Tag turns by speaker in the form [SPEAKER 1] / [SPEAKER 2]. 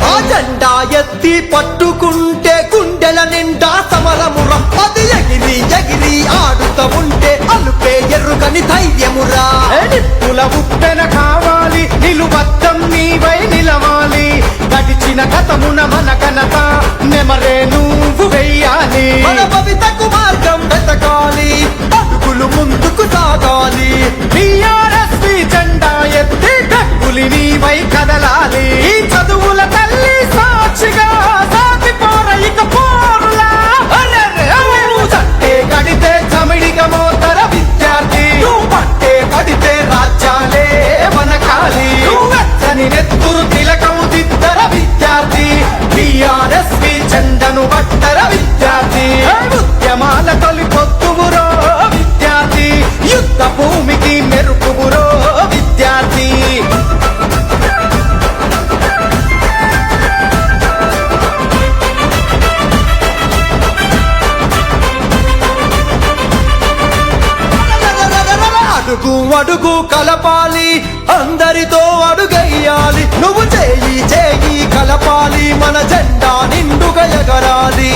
[SPEAKER 1] ఆ జెండా ఎత్తి పట్టుకుంటే గుండెల నిండా సమరమురా అది ఎగిరి ఎగిరి ఆడుతూ ఉంటే అలుపే ఎరుగని ధైర్యమురా
[SPEAKER 2] నిప్పుల ఉప్పెన కావాలి నిలువద్దం నీవై నిలవాలి గడిచిన గతమున మన ఘనత నెమరే నువ్వు వెయ్యాలి
[SPEAKER 1] మన భవితకు మార్గం వెతకాలి అడుగులు ముందుకు సాగాలి
[SPEAKER 2] టీఆర్ఎస్పీ జెండా ఎత్తి డబ్బులి నీవై కదలాలి ఈ చదువుల తల్లి సాక్షిగా సాగిపోర ఇక పోరులా చట్టే కడితే చమిడిగా మోతర విద్యార్థి
[SPEAKER 1] నువ్వు పట్టే పడితే
[SPEAKER 2] రాజ్యాలే వనకాలి వెచ్చని నెత్తురు తిలకం దిద్దర విద్యార్థి టీఆర్ఎస్పీ జెండను పట్టర విద్యార్థి ఉద్యమాల తొలి పొత్తువురో విద్యార్థి యుద్ధ భూమికి మెరుపువురో విద్యార్థి
[SPEAKER 1] అడుగు అడుగు కలపాలి అందరితో అడుగెయ్యాలి నువ్వు చేయి చేయి కలపాలి మన జెండా నిండుగా ఎగరాలి